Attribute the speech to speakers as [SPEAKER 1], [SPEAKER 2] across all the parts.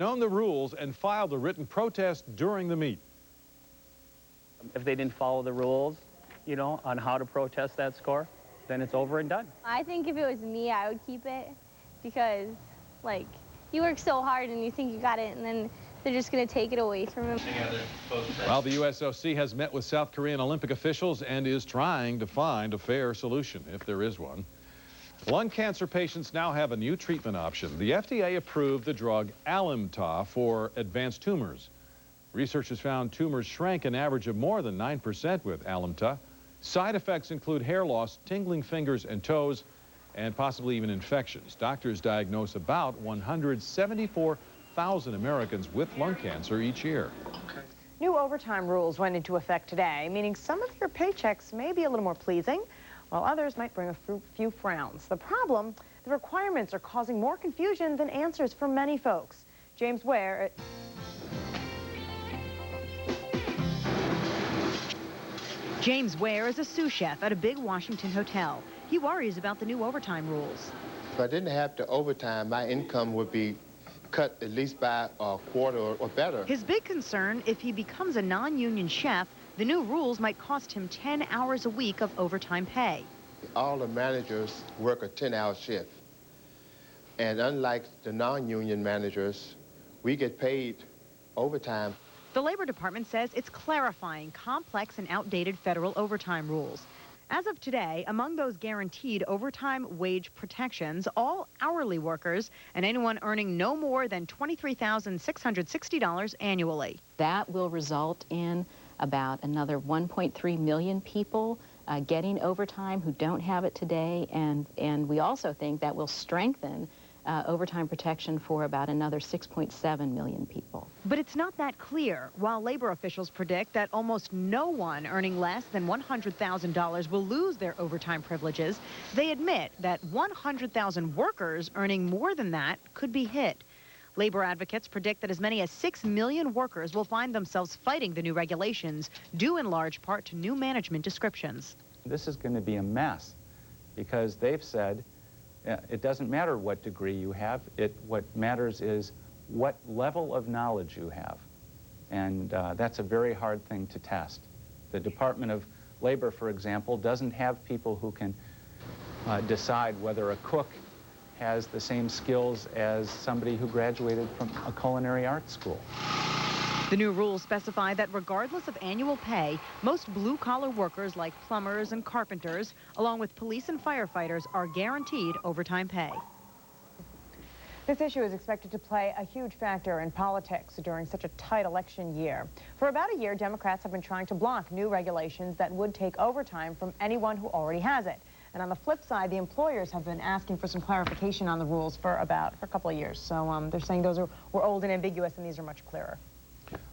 [SPEAKER 1] known the rules and filed a written protest during the meet.
[SPEAKER 2] If they didn't follow the rules, you know, on how to protest that score, then it's over and done.
[SPEAKER 3] I think if it was me, I would keep it because, like, you work so hard and you think you got it, and then they're just going to take it away from him.
[SPEAKER 1] Well, the USOC has met with South Korean Olympic officials and is trying to find a fair solution, if there is one. Lung cancer patients now have a new treatment option. The FDA approved the drug Alimta for advanced tumors. Researchers found tumors shrank an average of more than 9% with Alimta. Side effects include hair loss, tingling fingers and toes, and possibly even infections. Doctors diagnose about 174,000 Americans with lung cancer each year.
[SPEAKER 4] New overtime rules went into effect today, meaning some of your paychecks may be a little more pleasing, while others might bring a few frowns. The problem, the requirements are causing more confusion than answers for many folks. James Ware.
[SPEAKER 5] James Ware is a sous chef at a big Washington hotel. He worries about the new overtime rules.
[SPEAKER 6] If I didn't have the overtime, my income would be cut at least by a quarter or better.
[SPEAKER 5] His big concern, if he becomes a non-union chef, the new rules might cost him 10 hours a week of overtime pay.
[SPEAKER 6] All the managers work a 10-hour shift. And unlike the non-union managers, we get paid overtime.
[SPEAKER 5] The Labor Department says it's clarifying complex and outdated federal overtime rules. As of today, among those guaranteed overtime wage protections, all hourly workers and anyone earning no more than $23,660 annually.
[SPEAKER 7] That will result in about another 1.3 million people getting overtime who don't have it today, and we also think that will strengthen overtime protection for about another 6.7 million people.
[SPEAKER 5] But it's not that clear. While labor officials predict that almost no one earning less than $100,000 will lose their overtime privileges, they admit that 100,000 workers earning more than that could be hit. Labor advocates predict that as many as 6 million workers will find themselves fighting the new regulations, due in large part to new management descriptions.
[SPEAKER 8] This is going to be a mess because they've said it doesn't matter what degree you have. What matters is what level of knowledge you have. And that's a very hard thing to test. The Department of Labor, for example, doesn't have people who can decide whether a cook has the same skills as somebody who graduated from a culinary arts school.
[SPEAKER 5] The new rules specify that regardless of annual pay, most blue-collar workers like plumbers and carpenters, along with police and firefighters, are guaranteed overtime pay.
[SPEAKER 4] This issue is expected to play a huge factor in politics during such a tight election year. For about a year, Democrats have been trying to block new regulations that would take overtime from anyone who already has it. And on the flip side, the employers have been asking for some clarification on the rules for a couple of years. So they're saying those were old and ambiguous, and these are much clearer.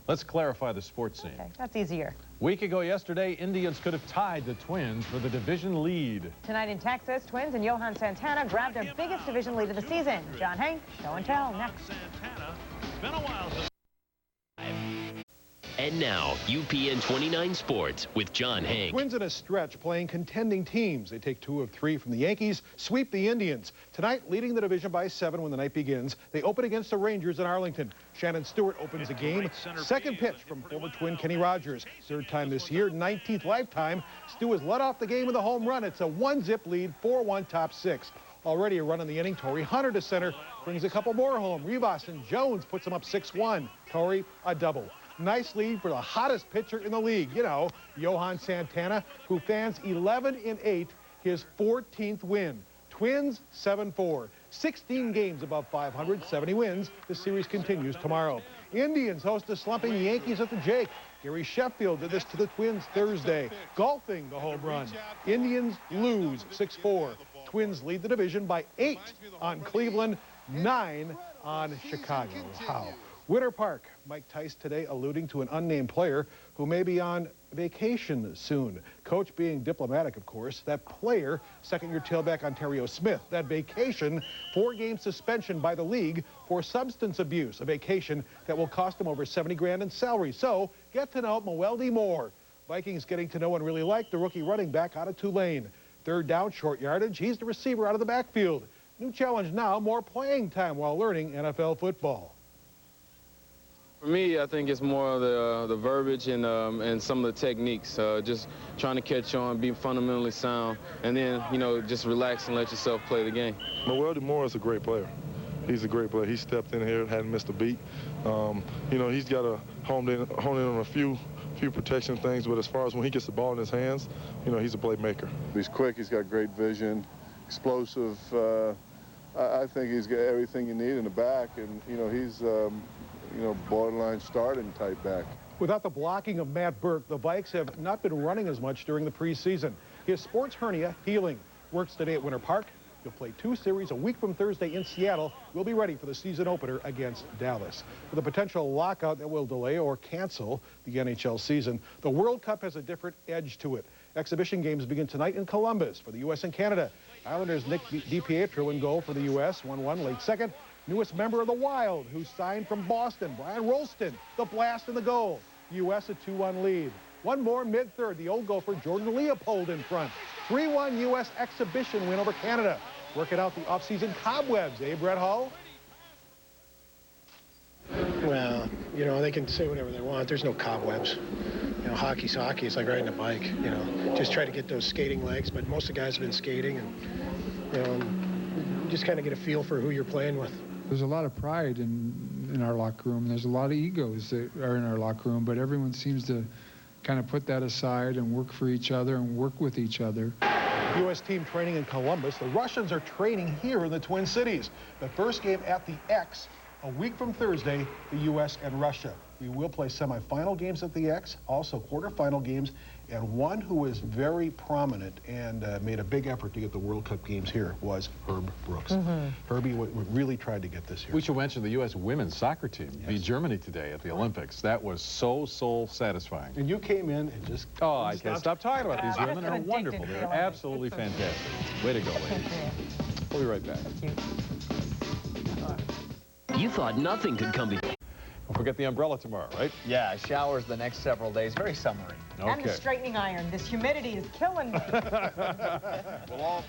[SPEAKER 1] Let's clarify the sports scene.
[SPEAKER 4] Okay, that's easier.
[SPEAKER 1] Week ago yesterday, Indians could have tied the Twins for the division lead.
[SPEAKER 4] Tonight in Texas, Twins and Johan Santana grabbed their biggest division lead of the season. John Hank, show and tell next.
[SPEAKER 9] Been a while since. And now, UPN 29 Sports with John Hank.
[SPEAKER 10] Twins in a stretch playing contending teams. They take 2 of 3 from the Yankees, sweep the Indians. Tonight, leading the division by 7 when the night begins. They open against the Rangers in Arlington. Shannon Stewart opens the game. Second pitch from former Twin Kenny Rogers. Third time this year, 19th lifetime. Stu has led off the game with a home run. It's a 1-zip lead, 4-1 top 6. Already a run in the inning. Torrey Hunter to center, brings a couple more home. Rivas and Jones puts them up 6-1. Torrey, a double. Nice lead for the hottest pitcher in the league, you know, Johan Santana, who fans 11 in 8, his 14th win. Twins 7-4, 16 games above 500, 70 wins. The series continues tomorrow. Indians host the slumping Yankees at the Jake. Gary Sheffield did this to the Twins Thursday, golfing the home run. Indians lose 6-4. Twins lead the division by 8 on Cleveland, 9 on Chicago. Wow. Winter Park, Mike Tice today alluding to an unnamed player who may be on vacation soon. Coach being diplomatic, of course. That player, second-year tailback Ontario Smith. That vacation, 4-game suspension by the league for substance abuse. A vacation that will cost him over $70 grand in salary. So, get to know Moeldy Moore. Vikings getting to know and really like the rookie running back out of Tulane. Third down, short yardage. He's the receiver out of the backfield. New challenge now, more playing time while learning NFL football.
[SPEAKER 11] For me, I think it's more of the verbiage and some of the techniques. Just trying to catch on, be fundamentally sound, and then, you know, just relax and let yourself play the game.
[SPEAKER 12] Weldy Moore is a great player. He's a great player. He stepped in here, hadn't missed a beat. You know, he's got to hone in on a few protection things, but as far as when he gets the ball in his hands, you know, he's a playmaker.
[SPEAKER 13] He's quick. He's got great vision, explosive. I think he's got everything you need in the back, and you know, he's you know, borderline starting type back.
[SPEAKER 10] Without the blocking of Matt Burke, the Vikes have not been running as much during the preseason. His sports hernia healing. Works today at Winter Park. He'll play 2 series a week from Thursday in Seattle. We'll be ready for the season opener against Dallas. With a potential lockout that will delay or cancel the NHL season, the World Cup has a different edge to it. Exhibition games begin tonight in Columbus for the U.S. and Canada. Islanders' Nick DiPietro in goal for the U.S. 1-1 late second. Newest member of the Wild, who signed from Boston, Brian Rolston, the blast in the goal. U.S. a 2-1 lead. One more mid-third, the old gopher Jordan Leopold in front. 3-1 U.S. exhibition win over Canada. Working out the offseason cobwebs, eh, Brett Hull?
[SPEAKER 14] Well, you know, they can say whatever they want. There's no cobwebs. You know, hockey's hockey. It's like riding a bike. You know, just try to get those skating legs. But most of the guys have been skating, and you know, you just kind of get a feel for who you're playing with.
[SPEAKER 15] There's a lot of pride in our locker room. There's a lot of egos that are in our locker room, but everyone seems to kind of put that aside and work for each other and work with each other.
[SPEAKER 10] U.S. team training in Columbus. The Russians are training here in the Twin Cities. The first game at the X, a week from Thursday, the U.S. and Russia. We will play semifinal games at the X, also quarterfinal games, and one who was very prominent and made a big effort to get the World Cup games here was Herb Brooks. Herbie really tried to get this here.
[SPEAKER 1] We should mention the U.S. women's soccer team beat Germany today at the Olympics. That was so soul satisfying.
[SPEAKER 10] And you came in and just...
[SPEAKER 1] Oh, I can't stop talking about these women. They're wonderful. They're absolutely fantastic. Way to go, ladies. We'll be right back.
[SPEAKER 9] You thought nothing could come between.
[SPEAKER 1] Don't forget the umbrella tomorrow, right?
[SPEAKER 16] Yeah, showers the next several days. Very summery.
[SPEAKER 4] And the straightening iron. This humidity is killing me.
[SPEAKER 1] We'll all...